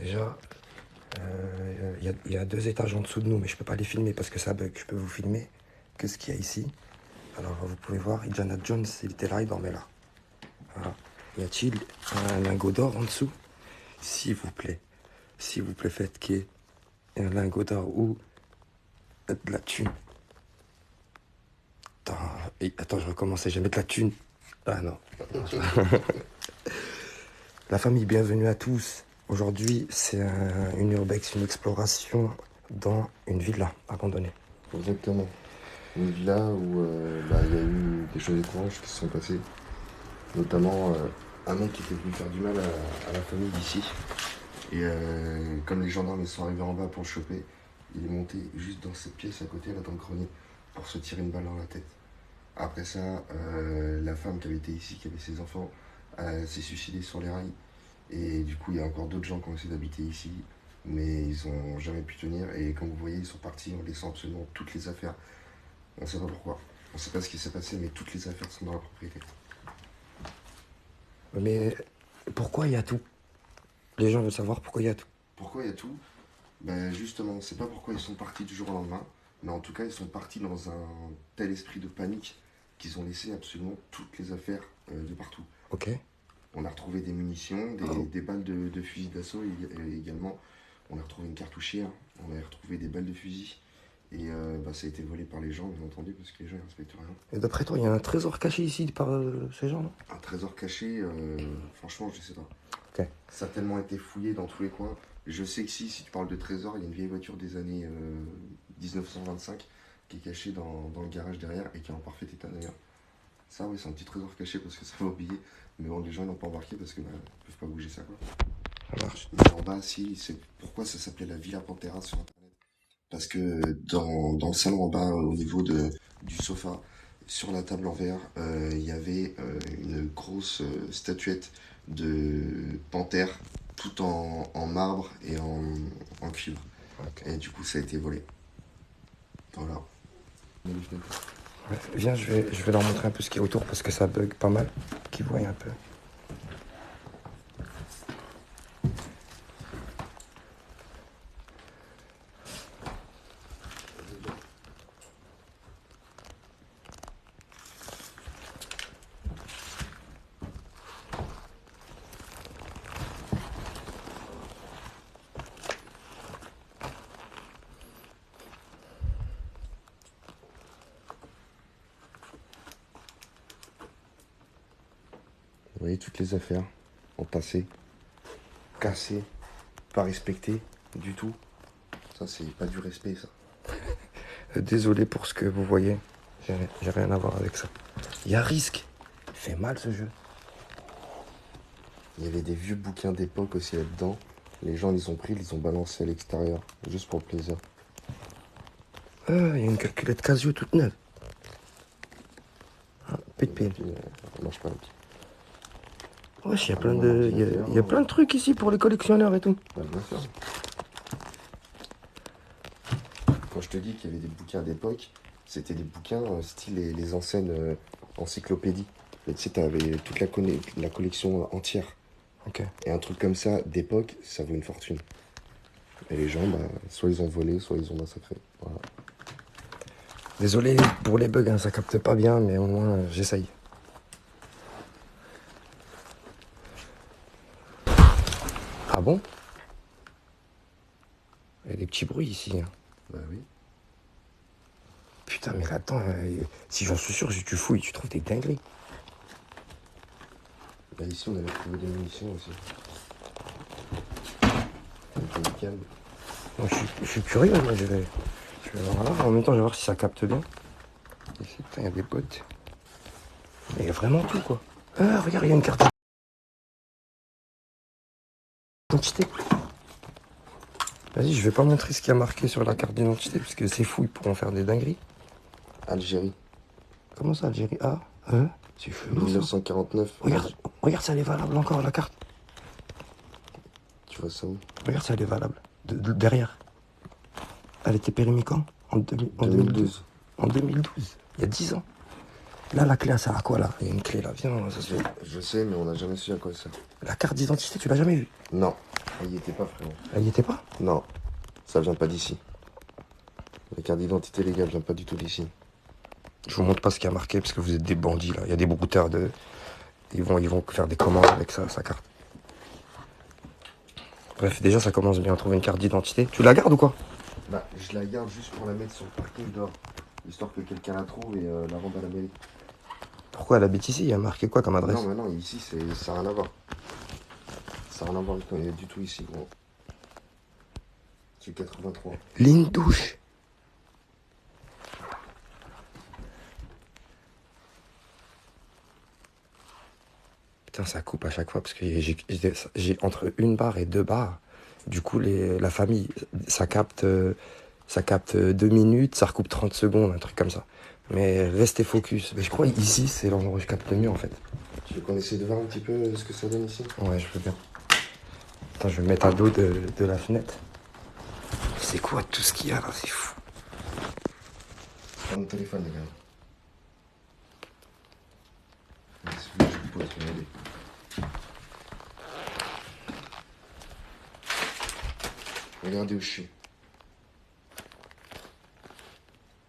Déjà, il y a 2 étages en dessous de nous, mais je peux pas les filmer parce que ça bug. Je peux vous filmer que ce qu'il y a ici. Alors, vous pouvez voir, Indiana Jones, il était là, il dormait là. Voilà. Y a-t-il un lingot d'or en dessous? S'il vous plaît, faites qu'il y ait un lingot d'or ou de la thune. Attends, je recommence, je vais mettre la thune. Ah non. La famille, bienvenue à tous. Aujourd'hui, c'est une urbex, une exploration dans une villa abandonnée. Exactement. Une villa où il y a eu des choses étranges qui se sont passées. Notamment un mec qui était venu faire du mal à la famille d'ici. Et comme les gendarmes ils sont arrivés en bas pour le choper, il est monté juste dans cette pièce à côté, là dans le grenier, pour se tirer une balle dans la tête. Après ça, la femme qui avait été ici, qui avait ses enfants, s'est suicidée sur les rails. Et du coup, il y a encore d'autres gens qui ont essayé d'habiter ici, mais ils n'ont jamais pu tenir. Et comme vous voyez, ils sont partis en laissant absolument toutes les affaires. On ne sait pas pourquoi. On ne sait pas ce qui s'est passé, mais toutes les affaires sont dans la propriété. Mais pourquoi il y a tout? Les gens veulent savoir pourquoi il y a tout. Pourquoi il y a tout? Ben justement, on ne sait pas pourquoi ils sont partis du jour au lendemain, mais en tout cas, ils sont partis dans un tel esprit de panique qu'ils ont laissé absolument toutes les affaires de partout. Ok. On a retrouvé des munitions, des balles de fusil d'assaut également. On a retrouvé une cartouchière, on a retrouvé des balles de fusil. Et ça a été volé par les gens, bien entendu, parce que les gens ne respectent rien. Et d'après toi, il y a un trésor caché ici par ces gens, non? Un trésor caché, franchement, je sais pas. Ok. Ça a tellement été fouillé dans tous les coins. Je sais que si tu parles de trésor, il y a une vieille voiture des années 1925 qui est cachée dans le garage derrière et qui est en parfait état d'ailleurs. Ça, oui, c'est un petit trésor caché parce que ça va oublier. Mais bon, les gens n'ont pas embarqué parce que ne peuvent pas bouger ça, quoi. Ça marche. Mais en bas, si, c'est pourquoi ça s'appelait la Villa Pantera sur Internet. Parce que dans le salon en bas, au niveau du sofa, sur la table en verre, il y avait une grosse statuette de panthère, tout en marbre et en cuivre. Okay. Et du coup, ça a été volé. Voilà. Ouais, viens, je vais leur montrer un peu ce qu'il y a autour parce que ça bug pas mal. Qu'ils voient un peu. Vous voyez toutes les affaires entassées, cassées, pas respectées du tout. Ça, c'est pas du respect, ça. Désolé pour ce que vous voyez. J'ai rien à voir avec ça. Il y a risque. Il fait mal ce jeu. Il y avait des vieux bouquins d'époque aussi là-dedans. Les gens, ils ont pris, ils les ont balancés à l'extérieur, juste pour le plaisir. Ah, il y a une calculette Casio toute neuve. Ah, plus de pile. Ça marche pas, ok. Wesh, il y a plein de trucs ici pour les collectionneurs et tout. Bah, bien sûr. Quand je te dis qu'il y avait des bouquins d'époque, c'était des bouquins style les anciennes encyclopédies. Et tu sais, t'avais toute la collection entière. Ok. Et un truc comme ça, d'époque, ça vaut une fortune. Et les gens, soit ils ont volé, soit ils ont massacré. Voilà. Désolé pour les bugs, hein, ça capte pas bien, mais au moins j'essaye. Ah bon? Il y a des petits bruits ici. Hein. Bah oui. Putain, mais attends, si j'en suis sûr, si tu fouilles, tu trouves des dingueries. Bah ici, on avait trouvé des munitions aussi. Calme. Moi, je suis curieux, moi, je vais voir là. En même temps, je vais voir si ça capte bien. Ici, putain, il y a des bottes. Mais il y a vraiment tout, quoi. Ah, regarde, il y a une carte d'identité. Vas-y, je vais pas montrer ce qu'il y a marqué sur la carte d'identité, parce que c'est fou, ils pourront faire des dingueries. Algérie. Comment ça, Algérie? Ah, c'est chelou, 1949. ça. Regarde si elle est valable encore, la carte. Tu vois ça où? Regarde si elle est valable. Derrière. Elle était périmée quand? En 2012. En 2012. Il y a 10 ans. Là, la clé, elle sert à quoi, là? Il y a une clé, là. Viens, ça se fait. Je sais, mais on n'a jamais su à quoi ça. La carte d'identité, tu l'as jamais vue? Non. Ah, il y était pas, frérot. Elle y était pas? Non, ça vient pas d'ici. La carte d'identité, les gars, vient pas du tout d'ici. Je vous montre pas ce qu'il y a marqué parce que vous êtes des bandits là. Il y a des brouteurs de. Ils vont faire des commandes avec ça, sa carte. Bref, déjà ça commence bien. Trouver une carte d'identité. Tu la gardes ou quoi? Bah, je la garde juste pour la mettre sur le parking dehors. Histoire que quelqu'un la trouve et la rende à la mairie. Pourquoi elle habite ici? Il y a marqué quoi comme adresse? Non, mais non, ici, ça n'a rien à voir. Ça n'a rien à voir du tout ici, gros. C'est 83. Ligne douche. Putain, ça coupe à chaque fois parce que j'ai entre une barre et deux barres. Du coup, la famille, ça capte 2 minutes, ça recoupe 30 secondes, un truc comme ça. Mais restez focus. Mais je crois ici, c'est l'endroit où je capte le mieux en fait. Tu veux qu'on essaie de voir un petit peu ce que ça donne ici? Ouais, je veux bien. Attends, je vais me mettre à dos de la fenêtre. C'est quoi tout ce qu'il y a là? C'est fou. Prends mon téléphone, les gars. Si vous voulez, je vous pose, regardez. Regardez où je suis.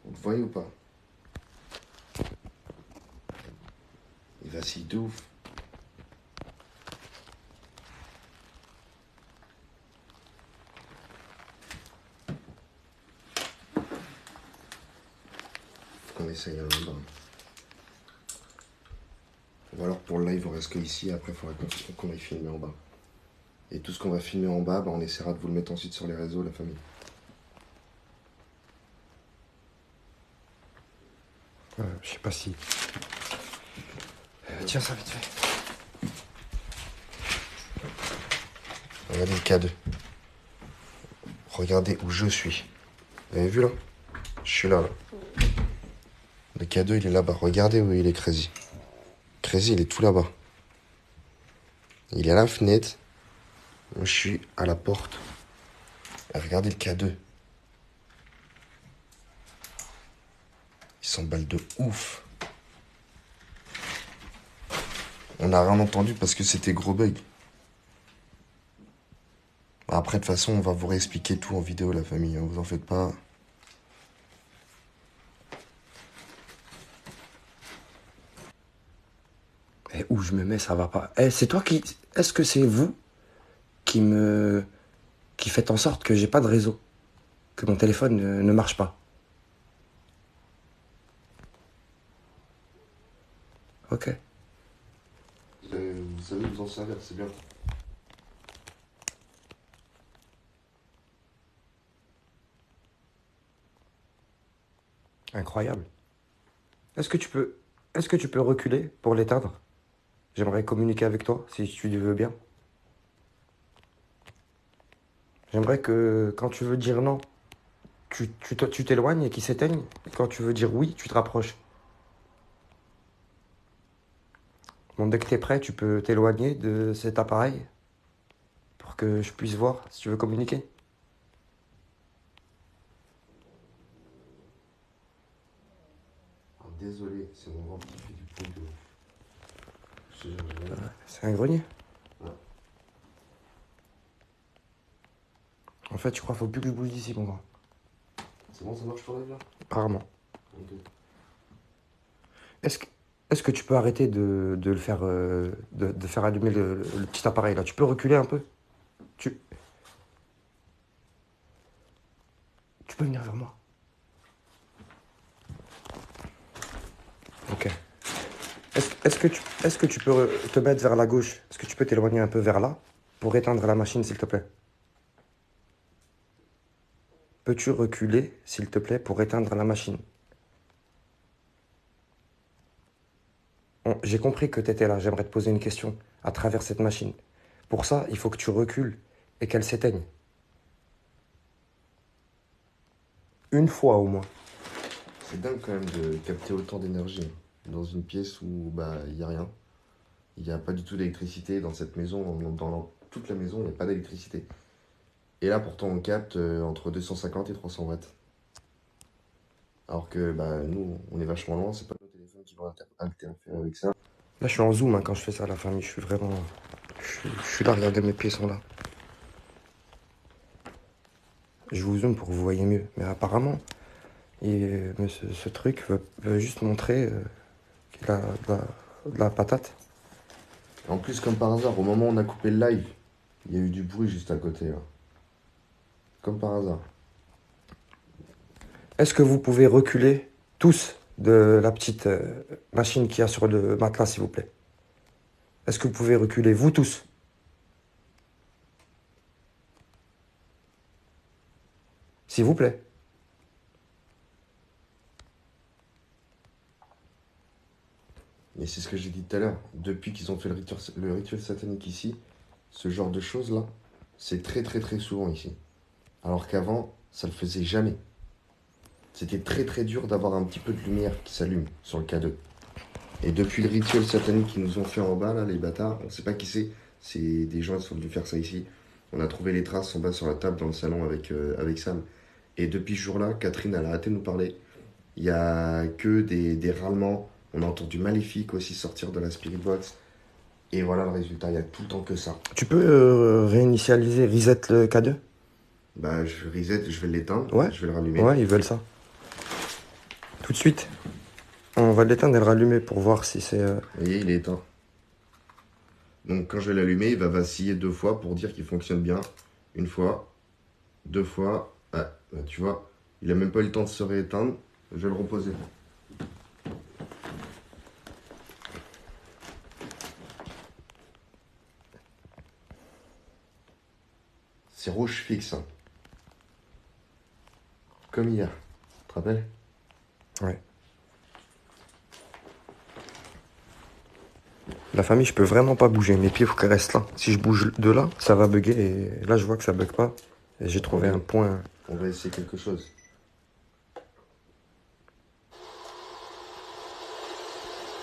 Vous le voyez ou pas? Il vacille de ouf. Faut qu'on essaye un bas. Ou alors pour le live, on reste que ici. Après, il faudra qu'on aille filmer en bas. Et tout ce qu'on va filmer en bas, bah, on essaiera de vous le mettre ensuite sur les réseaux, la famille. Je sais pas si. Tiens, ça vite fait. Regardez le K2. Regardez où je suis. Vous avez vu là? Je suis là, là. Le K2, il est là-bas. Regardez où il est, Crazy. Crazy, il est tout là-bas. Il est à la fenêtre. Moi, je suis à la porte. Et regardez le K2. Il s'emballe de ouf. On n'a rien entendu parce que c'était gros bug. Après, de toute façon, on va vous réexpliquer tout en vidéo, la famille. Hein, vous en faites pas. Eh, où je me mets, ça va pas. Eh, c'est toi qui. Est-ce que c'est vous qui faites en sorte que j'ai pas de réseau? Que mon téléphone ne marche pas? Ok. Vous savez vous en servir, c'est bien. Incroyable. Est-ce que tu peux reculer pour l'éteindre? J'aimerais communiquer avec toi, si tu le veux bien. J'aimerais que quand tu veux dire non, tu t'éloignes et qu'il s'éteigne. Et quand tu veux dire oui, tu te rapproches. Bon, dès que t'es prêt, tu peux t'éloigner de cet appareil pour que je puisse voir si tu veux communiquer. Ah, désolé, c'est mon ventre qui fait du bruit de ouf. Je te jure, j'ai rien. C'est un grenier. Ouais. En fait, je crois qu'il faut plus que je bouge d'ici, mon grand. C'est bon, ça marche pour live là? Apparemment. Ok. Est-ce que, est-ce que tu peux arrêter de le faire, de faire allumer le petit appareil là? Tu peux reculer un peu? Tu, tu peux venir vers moi? Ok. Est-ce que tu peux te mettre vers la gauche? Est-ce que tu peux t'éloigner un peu vers là pour éteindre la machine, s'il te plaît? Peux-tu reculer, s'il te plaît, pour éteindre la machine? Bon, j'ai compris que tu étais là. J'aimerais te poser une question à travers cette machine. Pour ça, il faut que tu recules et qu'elle s'éteigne. Une fois au moins. C'est dingue quand même de capter autant d'énergie hein, dans une pièce où bah il n'y a rien. Il n'y a pas du tout d'électricité dans cette maison. Dans toute la maison, il n'y a pas d'électricité. Et là, pourtant, on capte entre 250 et 300 watts. Alors que bah, nous, on est vachement loin. C'est pas nos téléphones qui vont interférer avec ça. Là, je suis en zoom hein, quand je fais ça à la famille. Je suis vraiment. Je suis là, regardez, mes pieds sont là. Je vous zoome pour que vous voyez mieux. Mais apparemment, ce truc veut juste montrer qu'il a de la patate. En plus, comme par hasard, au moment où on a coupé le live, il y a eu du bruit juste à côté, là. Comme par hasard. Est-ce que vous pouvez reculer tous de la petite machine qu'il y a sur le matelas, s'il vous plaît? Est-ce que vous pouvez reculer, vous tous? S'il vous plaît. Et c'est ce que j'ai dit tout à l'heure. Depuis qu'ils ont fait le rituel satanique ici, ce genre de choses-là, c'est très très très souvent ici. Alors qu'avant, ça le faisait jamais. C'était très très dur d'avoir un petit peu de lumière qui s'allume sur le K2. Et depuis le rituel satanique qu'ils nous ont fait en bas, là, les bâtards, on sait pas qui c'est. C'est des gens qui sont venus faire ça ici. On a trouvé les traces en bas sur la table dans le salon avec Sam. Et depuis ce jour-là, Catherine, elle a arrêté de nous parler. Il y a que des râlements. On a entendu Maléfique aussi sortir de la Spirit Box. Et voilà le résultat, il y a tout le temps que ça. Tu peux réinitialiser, reset le K2? Bah, je reset, je vais l'éteindre, Ouais. je vais le rallumer. Ouais, ils veulent ça. Tout de suite. On va l'éteindre et le rallumer pour voir si c'est... Vous voyez, il est éteint. Donc quand je vais l'allumer, il va vaciller 2 fois pour dire qu'il fonctionne bien. 1 fois, 2 fois. Ah, bah, tu vois, il a même pas eu le temps de se rééteindre. Je vais le reposer. C'est rouge fixe. Hein. Comme hier. Tu te rappelles? Ouais. La famille, je peux vraiment pas bouger. Mes pieds, faut qu'elles restent là. Si je bouge de là, ça va bugger. Et là, je vois que ça bug pas. Et j'ai trouvé un point. On va essayer quelque chose.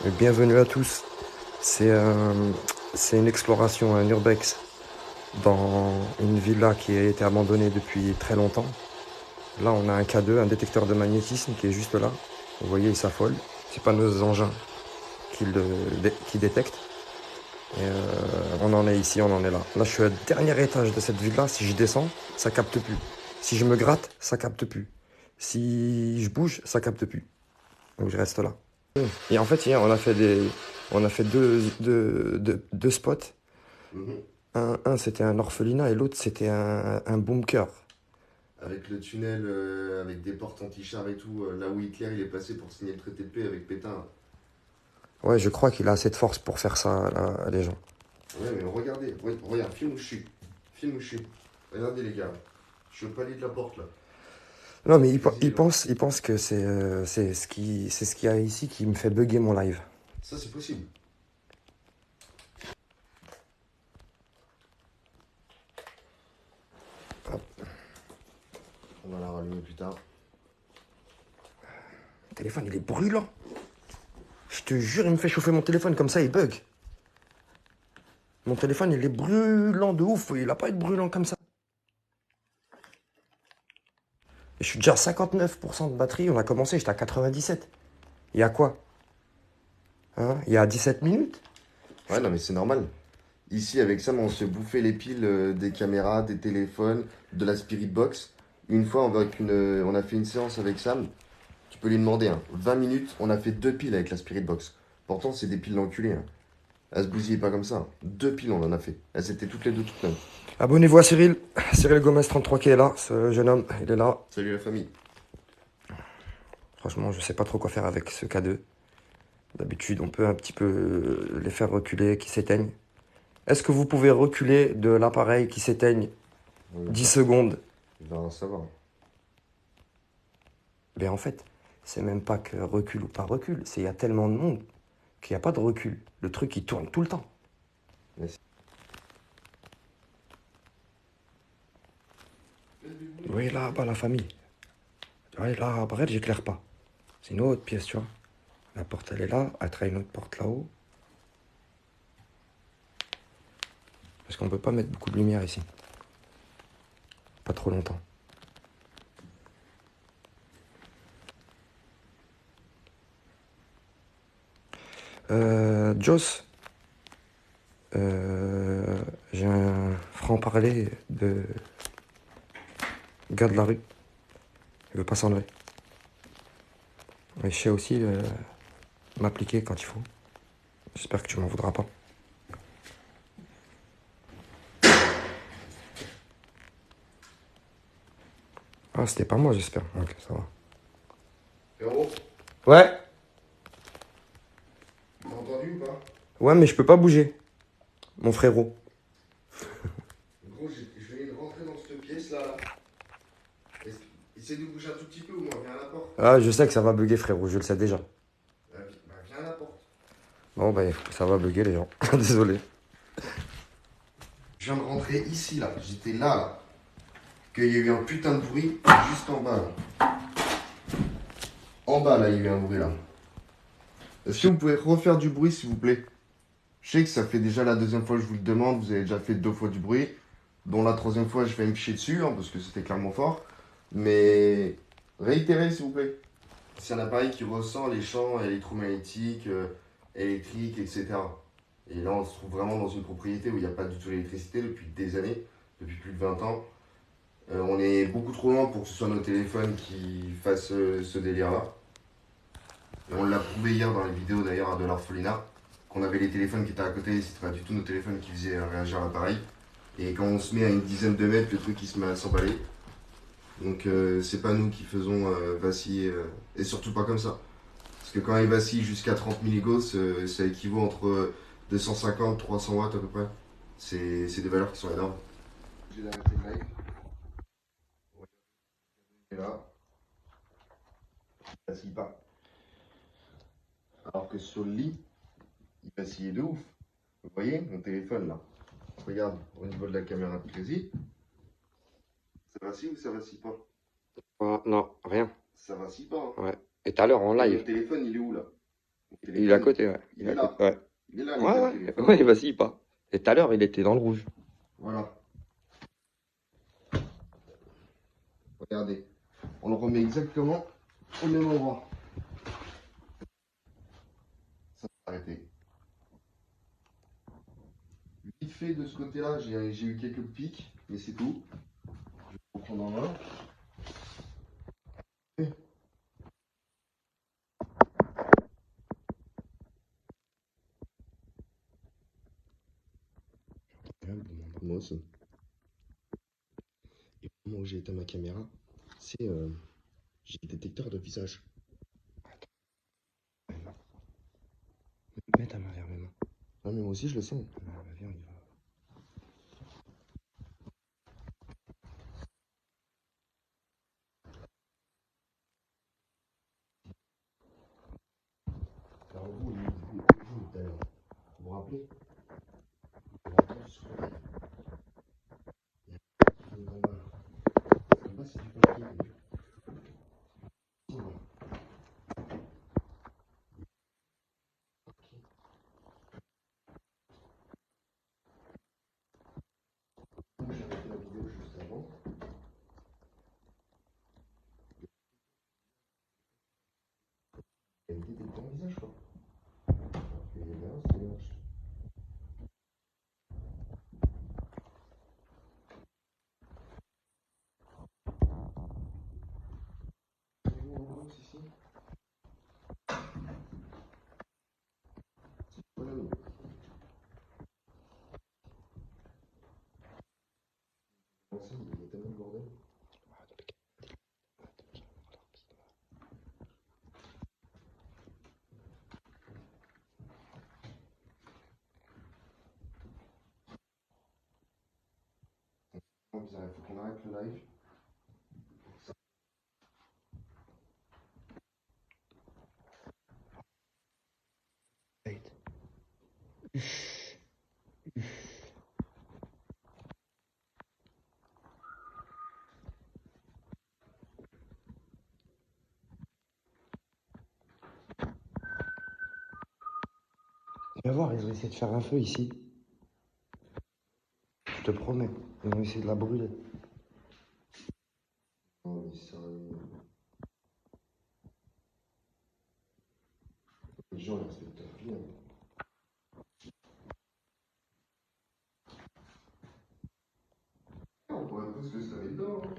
Et bienvenue à tous. C'est une exploration, un urbex, dans une villa qui a été abandonnée depuis très longtemps. Là, on a un K2, un détecteur de magnétisme qui est juste là. Vous voyez, il s'affole. C'est pas nos engins qui détectent. Et on en est ici, on en est là. Là, je suis au dernier étage de cette villa. Si je descends, ça capte plus. Si je me gratte, ça capte plus. Si je bouge, ça capte plus. Donc je reste là. Et en fait, hier, on a fait deux spots. Un, c'était un orphelinat et l'autre, c'était un bunker. Avec le tunnel, avec des portes anti-char et tout, là où Hitler il est passé pour signer le traité de paix avec Pétain. Ouais, je crois qu'il a assez de force pour faire ça, là, les gens. Ouais, mais regardez, regarde, filme où je suis. Filme où je suis. Regardez les gars, je suis au palier de la porte là. Non, mais il pense que c'est ce qu'il y a ici qui me fait bugger mon live. Ça, c'est possible. Hop. On va la rallumer plus tard. Le téléphone, il est brûlant. Je te jure, il me fait chauffer mon téléphone comme ça, il bug. Mon téléphone, il est brûlant de ouf. Il a pas être brûlant comme ça. Et je suis déjà à 59% de batterie. On a commencé, j'étais à 97. Il y a quoi? Hein? Il y a 17 minutes? Ouais, non, mais c'est normal. Ici, avec Sam, on se bouffait les piles des caméras, des téléphones, de la Spirit Box. Une fois, on a fait une séance avec Sam. Tu peux lui demander, hein, 20 minutes, on a fait 2 piles avec la Spirit Box. Pourtant, c'est des piles d'enculés. Hein. Elle se bousillait pas comme ça. 2 piles, on en a fait. Elles étaient toutes les deux toutes neuves. Abonnez-vous à Cyril. Cyril Gomez 33 qui est là. Ce jeune homme, il est là. Salut la famille. Franchement, je sais pas trop quoi faire avec ce K2. D'habitude, on peut un petit peu les faire reculer, qui s'éteignent. Est-ce que vous pouvez reculer de l'appareil qui s'éteigne 10 secondes? Il va en savoir. Mais en fait, c'est même pas que recul ou pas recul. C'est il y a tellement de monde qu'il n'y a pas de recul. Le truc, il tourne tout le temps. Merci. Oui, là-bas, la famille. Ouais, là, après, j'éclaire pas. C'est une autre pièce, tu vois. La porte, elle est là. Elle traîne une autre porte là-haut. Parce qu'on peut pas mettre beaucoup de lumière ici. Pas trop longtemps. Joss, j'ai un franc-parler Gars de la rue. Il veut pas s'enlever. Mais je sais aussi m'appliquer quand il faut. J'espère que tu m'en voudras pas. Ah, c'était pas moi, j'espère. Ok, ça va. Frérot, Ouais. t'as entendu ou pas? Ouais, mais je peux pas bouger. Mon frérot. Gros, je venais de rentrer dans cette pièce-là. Essaye de bouger un tout petit peu ou moins, viens à la porte. Ah, je sais que ça va bugger, frérot. Je le sais déjà. Viens à la porte. Bon, bah, ça va bugger, les gens. Désolé. Je viens de rentrer ici, là. J'étais là. Qu'il y a eu un putain de bruit juste en bas, là. En bas, là, il y a eu un bruit, là. Est-ce que vous pouvez refaire du bruit, s'il vous plaît? Je sais que ça fait déjà la deuxième fois que je vous le demande. Vous avez déjà fait 2 fois du bruit. Dont la troisième fois, je vais me chier dessus, hein, parce que c'était clairement fort. Mais réitérez, s'il vous plaît. C'est un appareil qui ressent les champs électromagnétiques, électriques, etc. Et là, on se trouve vraiment dans une propriété où il n'y a pas du tout d'électricité depuis des années, depuis plus de 20 ans. On est beaucoup trop loin pour que ce soit nos téléphones qui fassent ce délire-là. Et on l'a prouvé hier dans les vidéos d'ailleurs de l'orphelinat, qu'on avait les téléphones qui étaient à côté, c'était pas du tout nos téléphones qui faisaient réagir l'appareil. Et quand on se met à une dizaine de mètres, le truc il se met à s'emballer. Donc c'est pas nous qui faisons vaciller, et surtout pas comme ça. Parce que quand il vacille jusqu'à 30 milligauss, ça équivaut entre 250 300 watts à peu près. C'est des valeurs qui sont énormes. J'ai d'arrêter le live. Et là, il vacille pas. Alors que sur le lit, il vacillait de ouf. Vous voyez mon téléphone là? Regarde au niveau de la caméra de crédit. Ça vacille ou ça vacille pas? Ah, non, rien. Ça vacille pas. Hein. Ouais. Et tout à l'heure, en Et mon live. téléphone, il est où là? Mon Il est à téléphone, côté, ouais. il est là. Ouais. Il est là, les Ouais, gars, le ouais. téléphone. Ouais, vas-y, pas. Et tout à l'heure, il était dans le rouge. Voilà. Regardez. On le remet exactement au même endroit. Ça va arrêter. Vite fait de ce côté-là, j'ai eu quelques pics, mais c'est tout. Je vais reprendre en main. Moi aussi. Et au moment où j'ai éteint ma caméra, c'est j'ai le détecteur de visage. Mets ta main vers mes mains. Ah mais moi aussi je le sens. Ah, bah, viens, on y va. Alors vous, tout à l'heure, vous vous rappelez? Vous avez entendu ce qu'on a dit. Il y a un truc en bas là. En bas c'est du papier. Ici, non. Moi j'ai arrêté la vidéo juste avant. Il y a une détecteur de visage quoi. Et là, c'est moche. Ici. Voilà, nous. Ensemble, il y a tellement de bordel. Non, bizarre, il faut qu'on arrête le live. Tu vas voir, ils ont essayé de faire un feu ici. Je te promets. Ils ont essayé de la brûler. Non, mais sérieux. Les gens, ils respectent rien. On pourrait presque se laver dedans. Hein.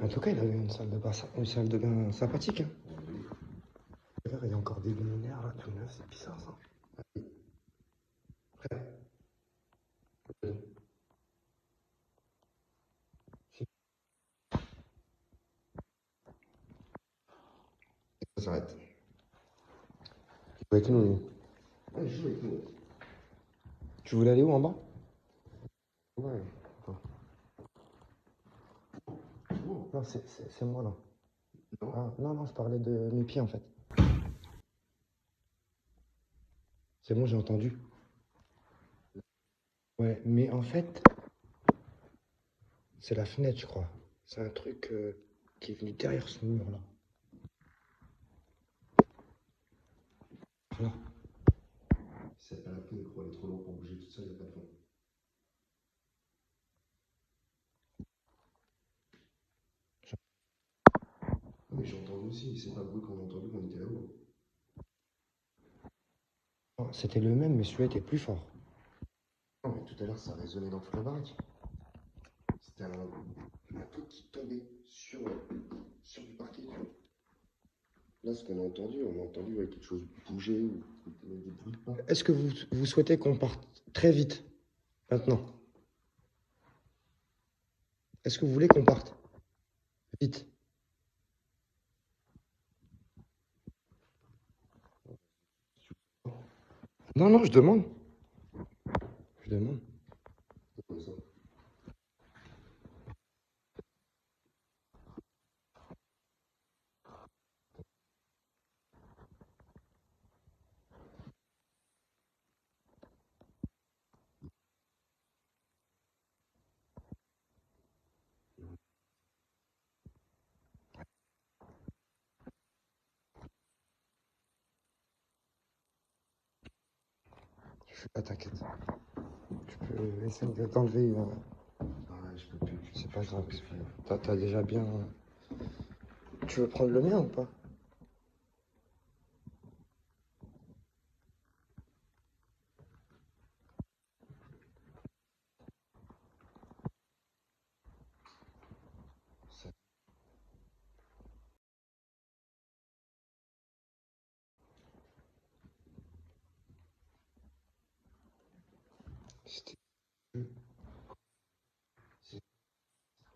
En tout cas, il avait une salle de bain sympathique. Hein. Regarde, il y a encore des luminaires là, tout neuf, c'est bizarre ça. Frère, ça s'arrête. Il joue avec nous, lui. Ah, il joue avec nous. Tu voulais aller où en bas? Ouais. Non, c'est moi là. Non. Ah, non, je parlais de mes pieds en fait. C'est bon, j'ai entendu. Ouais, mais en fait, c'est la fenêtre, je crois. C'est un truc qui est venu derrière ce mur là. Voilà. C'est pas la peine, gros, elle est trop lourde pour bouger toute seule, il n'y a pas de fond. Mais j'ai entendu aussi, c'est pas le bruit qu'on a entendu quand on était là-haut. Oh, c'était le même, mais celui-là était plus fort. Non, mais tout à l'heure, ça résonnait dans toute la baraque. C'était un truc qui tombait sur du parquet. Tu vois. Là, ce qu'on a entendu, ouais, quelque chose bouger ou des bruits de pas. Est-ce que vous souhaitez qu'on parte très vite maintenant? Est-ce que vous voulez qu'on parte vite? Non, je demande. Je demande. Comme ça. Je suis pas, t'inquiète. Tu peux essayer de t'enlever. Ah, je peux plus. C'est pas grave. T'as déjà bien. Tu veux prendre le mien ou pas? Ça- C'était. C'est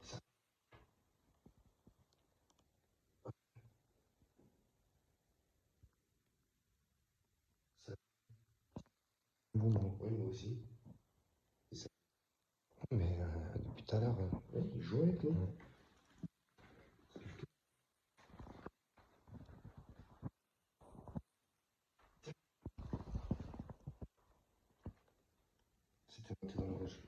ça. Ça. Bon. Oui, moi aussi. Et ça. Mais depuis tout à l'heure. Ouais, il joue avec nous. C'était monté dans la roche.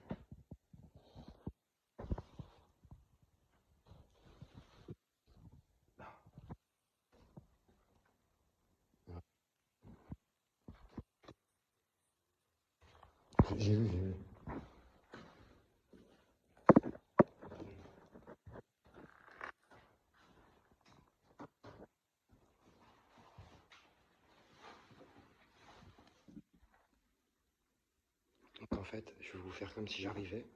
J'ai vu. Donc en fait, je vais vous faire comme si j'arrivais.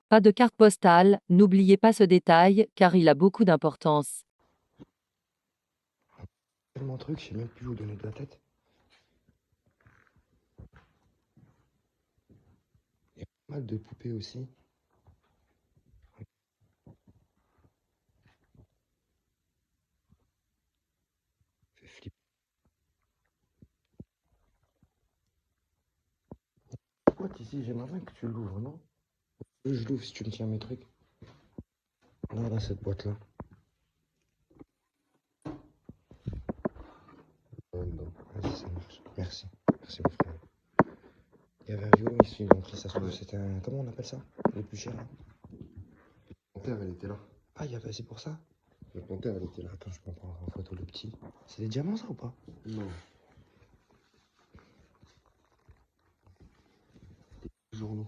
Pas de carte postale, n'oubliez pas ce détail car il a beaucoup d'importance. Tellement de trucs, je sais même plus où donner de la tête. Il y a pas mal de poupées aussi. Fait flipper. Pourquoi ici? J'aimerais bien que tu l'ouvres, non? Je l'ouvre si tu me tiens mes trucs. Non, là, cette boîte-là. Non. Vas-y, ça marche. Merci. Merci, mon frère. Il y avait un violon ici, ils ont pris ça. Se trouve, c'était un. Comment on appelle ça? Le plus cher, là. La panthère, elle était là. Ah, c'est pour ça? La panthère, elle était là. Attends, je peux en prendre en photo le petit. C'est des diamants, ça, ou pas? Non. Journaux.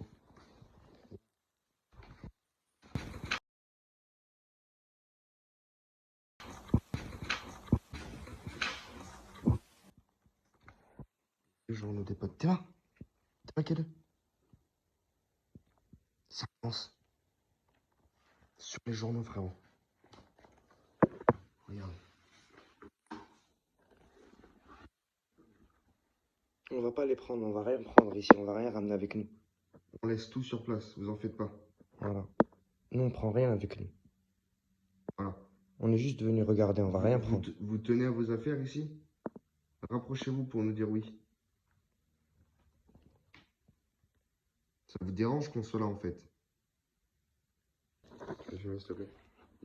Les journaux des potes. T'es là? Quelle heure? Ça commence. Sur les journaux, frérot. Regarde. On va pas les prendre, on va rien prendre ici, on va rien ramener avec nous. On laisse tout sur place, vous en faites pas. Voilà. Nous, on prend rien avec nous. Voilà. On est juste venu regarder, on va rien Vous, prendre. vous tenez à vos affaires ici? Rapprochez-vous pour nous dire oui. Ça vous dérange qu'on soit là en fait? S'il te plaît.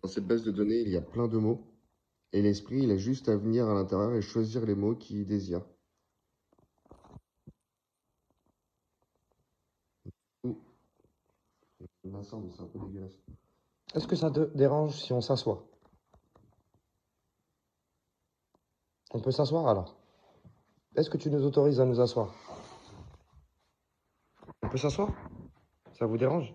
Dans cette base de données, il y a plein de mots. Et l'esprit, il a juste à venir à l'intérieur et choisir les mots qu'il désire. Ouh. Vincent, mais c'est un peu dégueulasse. Est-ce que ça te dérange si on s'assoit? On peut s'asseoir alors? Est-ce que tu nous autorises à nous asseoir? On peut s'asseoir? Ça vous dérange?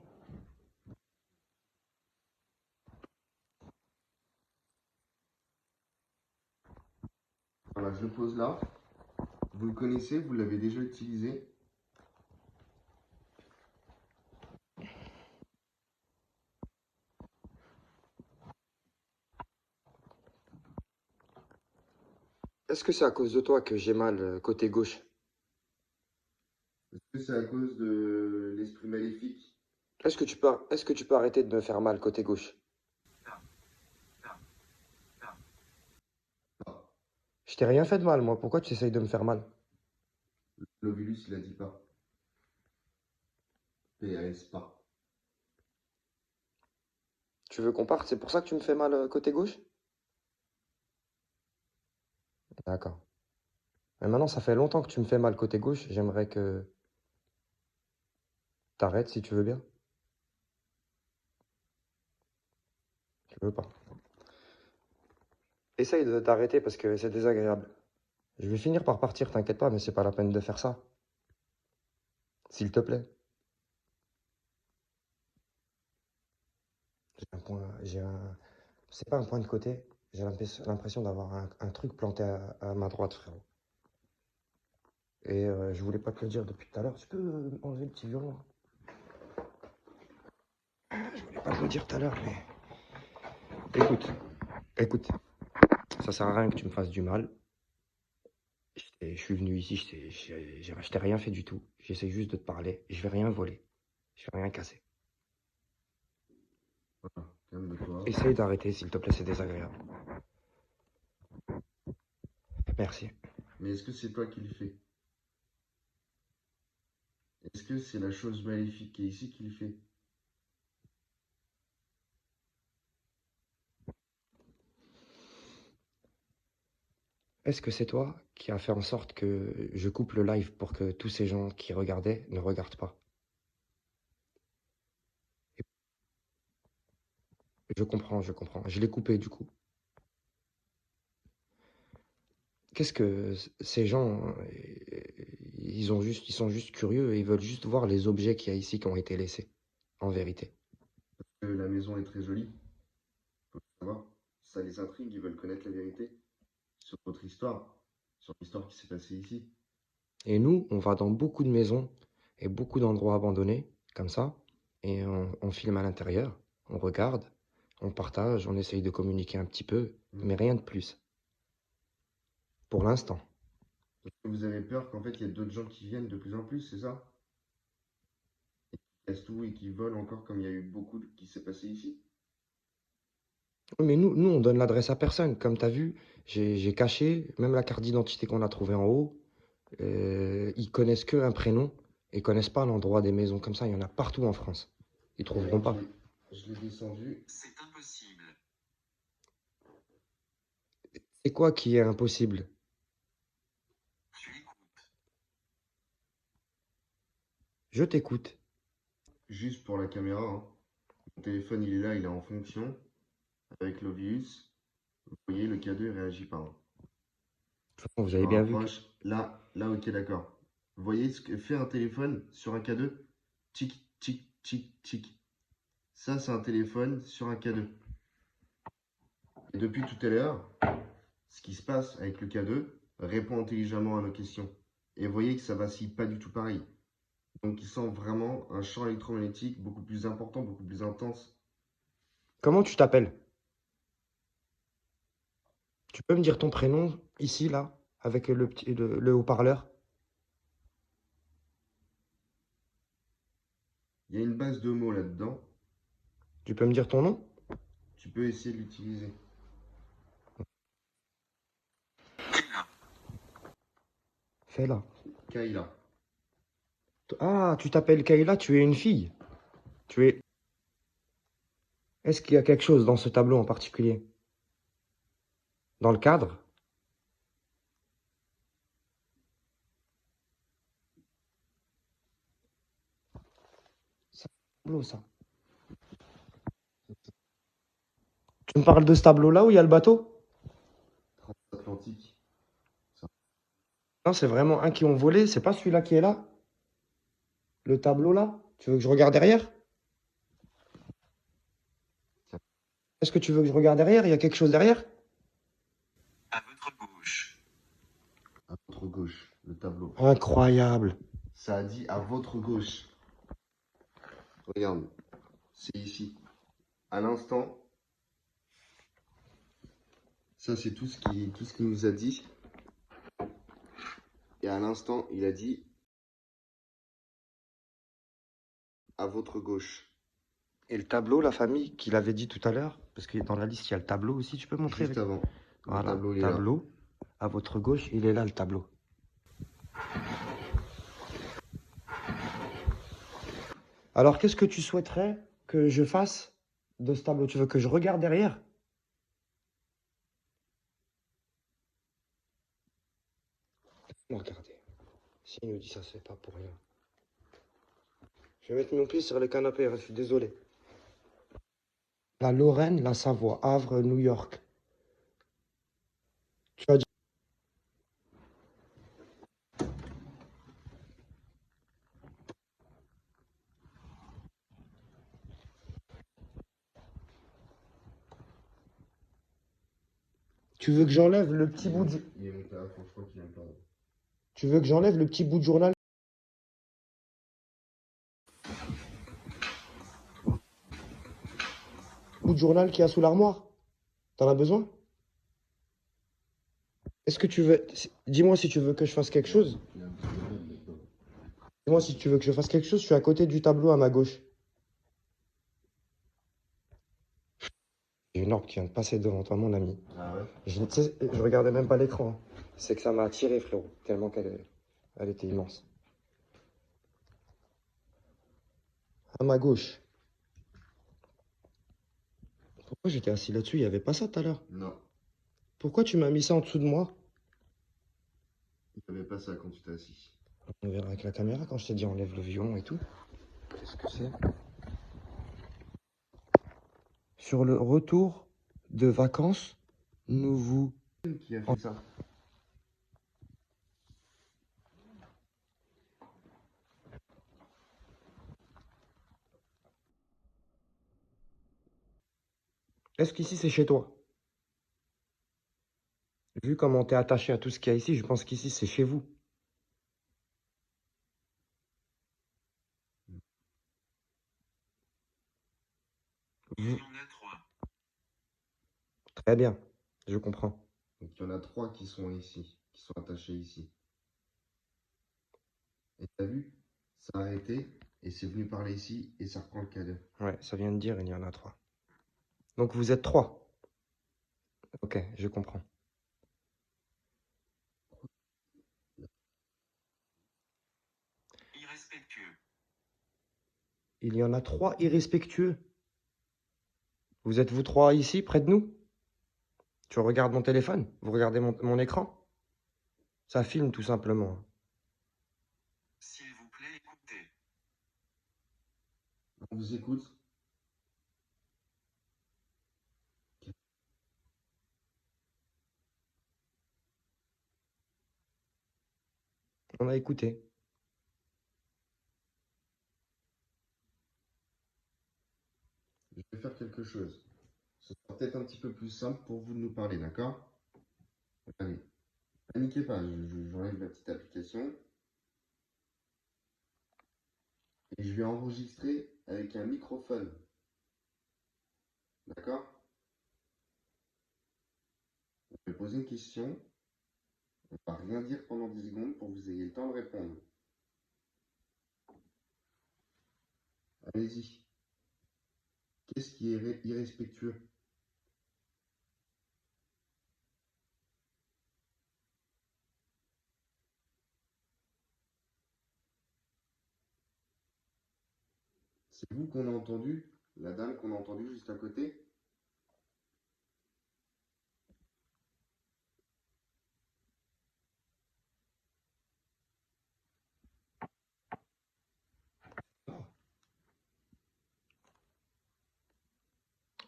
Voilà, je le pose là. Vous le connaissez, vous l'avez déjà utilisé. Est-ce que c'est à cause de toi que j'ai mal côté gauche? Est-ce que c'est à cause de l'esprit maléfique? Est-ce que tu peux arrêter de me faire mal côté gauche? Non. Je t'ai rien fait de mal, moi. Pourquoi tu essayes de me faire mal? L'ovulus, il a dit pas. PAS, pas. Tu veux qu'on parte? C'est pour ça que tu me fais mal côté gauche? D'accord. Mais maintenant, ça fait longtemps que tu me fais mal côté gauche. J'aimerais que t'arrêtes si tu veux bien. Tu veux pas. Essaye de t'arrêter parce que c'est désagréable. Je vais finir par partir, t'inquiète pas, mais c'est pas la peine de faire ça. S'il te plaît. J'ai un... C'est pas un point de côté. J'ai l'impression d'avoir un truc planté à ma droite, frérot. Et je voulais pas te le dire depuis tout à l'heure. Tu peux enlever le petit violon, là? Je voulais pas te le dire tout à l'heure, mais... Écoute. Ça sert à rien que tu me fasses du mal. Je suis venu ici, je t'ai rien fait du tout. J'essaie juste de te parler. Je vais rien voler. Je vais rien casser. Voilà, calme-toi. Essaye d'arrêter, s'il te plaît, c'est désagréable. Merci. Mais est-ce que c'est toi qui le fais? Est-ce que c'est la chose maléfique qui est ici qui le fait? Est-ce que c'est toi qui as fait en sorte que je coupe le live pour que tous ces gens qui regardaient ne regardent pas? Je comprends, je comprends. Je l'ai coupé du coup. Qu'est-ce que ces gens, ils sont juste curieux et ils veulent juste voir les objets qu'il y a ici qui ont été laissés, en vérité. La maison est très jolie. Faut le savoir. Ça les intrigue, ils veulent connaître la vérité sur votre histoire, sur l'histoire qui s'est passée ici. Et nous, on va dans beaucoup de maisons et beaucoup d'endroits abandonnés, comme ça, et on filme à l'intérieur, on regarde, on partage, on essaye de communiquer un petit peu, mais rien de plus. Pour l'instant. Parce que vous avez peur qu'en fait il y ait d'autres gens qui viennent de plus en plus, c'est ça? Et qui cassent tout et qui volent encore comme il y a eu beaucoup qui s'est passé ici. Oui, mais nous, on donne l'adresse à personne. Comme tu as vu, j'ai caché, même la carte d'identité qu'on a trouvée en haut, ils connaissent qu'un prénom et connaissent pas l'endroit des maisons comme ça. Il y en a partout en France. Ils trouveront pas. Je l'ai descendu. C'est impossible. C'est quoi qui est impossible? Tu écoutes. Je t'écoute. Juste pour la caméra, hein. Mon téléphone il est là, il est en fonction. Avec l'Ovilus. Vous voyez, le K2 il réagit pas, hein. De toute façon, vous Je avez me bien vu que... rapproche. Là, ok, d'accord. Vous voyez ce que fait un téléphone sur un K2? Tic, tic, tic, tic. Ça, c'est un téléphone sur un K2. Et depuis tout à l'heure, ce qui se passe avec le K2 répond intelligemment à nos questions. Et vous voyez que ça vacille pas du tout pareil. Donc il sent vraiment un champ électromagnétique beaucoup plus important, beaucoup plus intense. Comment tu t'appelles? Tu peux me dire ton prénom ici, là, avec le haut-parleur? Il y a une base de mots là-dedans. Tu peux me dire ton nom? Tu peux essayer de l'utiliser. Kayla. Fais-la. Kayla. Ah, tu t'appelles Kayla, tu es une fille. Tu es... Est-ce qu'il y a quelque chose dans ce tableau en particulier? Dans le cadre? C'est un tableau, ça. Tu me parles de ce tableau-là où il y a le bateau? Transatlantique. Non, c'est vraiment un qui ont volé. C'est pas celui-là qui est là? Le tableau là? Tu veux que je regarde derrière? Est-ce que tu veux que je regarde derrière? Il y a quelque chose derrière? À votre gauche. À votre gauche, le tableau. Incroyable. Ça a dit à votre gauche. Regarde, c'est ici. À l'instant, ça c'est tout ce qu'il nous a dit. Et à l'instant, il a dit à votre gauche. Et le tableau, la famille, qu'il avait dit tout à l'heure, parce que dans la liste, il y a le tableau aussi, tu peux montrer Juste avec... avant. Voilà, Le tableau, il est là. tableau. À votre gauche, il est là, le tableau. Alors, qu'est-ce que tu souhaiterais que je fasse de ce tableau? Tu veux que je regarde derrière? Regardez. S'il nous dit ça, c'est pas pour rien. Je vais mettre mon pied sur le canapé, je suis désolé. La Lorraine, la Savoie, Havre, New York. Tu as dit... Tu veux que j'enlève le petit bout de... Il est monté à fond, je crois qu'il vient de perdre. Tu veux que j'enlève le petit bout de journal? Bout de journal qu'il y a sous l'armoire? T'en as besoin? Est-ce que tu veux... Dis-moi si tu veux que je fasse quelque chose. Il y a un petit journal là-dedans. Dis-moi si tu veux que je fasse quelque chose, je suis à côté du tableau à ma gauche. Il y a une orbe qui vient de passer devant toi, mon ami. Ah ouais? Tu sais, je regardais même pas l'écran, hein. C'est que ça m'a attiré, frérot, tellement elle était immense. À ma gauche. Pourquoi j'étais assis là-dessus? Il n'y avait pas ça tout à l'heure. Non, Pourquoi tu m'as mis ça en dessous de moi? il n'y avait pas ça quand tu t'es assis. On verra avec la caméra quand je t'ai dit enlève le violon et tout. Qu'est-ce que c'est? Sur le retour de vacances, nous vous... Qui a fait ça? Est-ce qu'ici c'est chez toi? Vu comment t'es attaché à tout ce qu'il y a ici, je pense qu'ici c'est chez vous. Il y Vous- en a 3. Très bien, je comprends. Donc il y en a 3 qui sont ici, qui sont attachés ici. Et t'as vu? Ça a arrêté et c'est venu parler ici et ça reprend le cadet. Ouais, ça vient de dire, il y en a 3. Donc vous êtes 3. Ok, je comprends. Irrespectueux. Il y en a 3 irrespectueux. Vous êtes vous 3 ici, près de nous? Tu regardes mon téléphone? Vous regardez mon écran? Ça filme tout simplement. S'il vous plaît, écoutez. On vous écoute? On a écouté. Je vais faire quelque chose. Ce sera peut-être un petit peu plus simple pour vous de nous parler, d'accord? Allez, paniquez pas, j'enlève la petite application. Et je vais enregistrer avec un microphone. D'accord? Je vais poser une question. On va rien dire pendant 10 secondes pour que vous ayez le temps de répondre. Allez-y. Qu'est-ce qui est irrespectueux? C'est vous qu'on a entendu? La dame qu'on a entendue juste à côté? Non,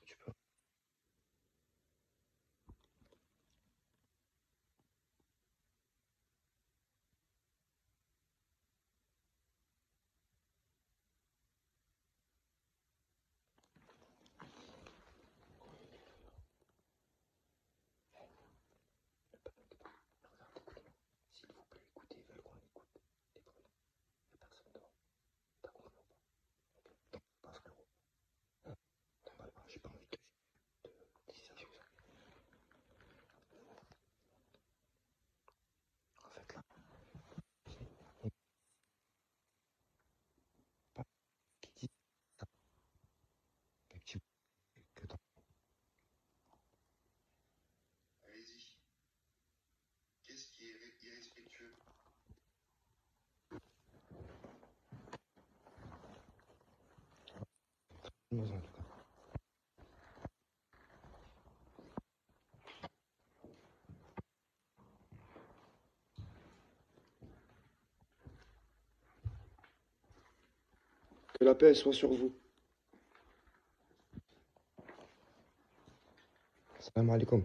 tu peux. S'il vous plaît, écoutez, ils veulent qu'on écoute. Les bruits. Il n'y a personne devant. T'as compris ou pas? Non, pas frérot. Non, bah, j'ai pas envie de disserter. En fait, là, on pas qui dit ça. Effectivement, que dans Allez-y. Qu'est-ce qui est irrespectueux? le en tout cas. Que la paix soit sur vous. Salam alaikum.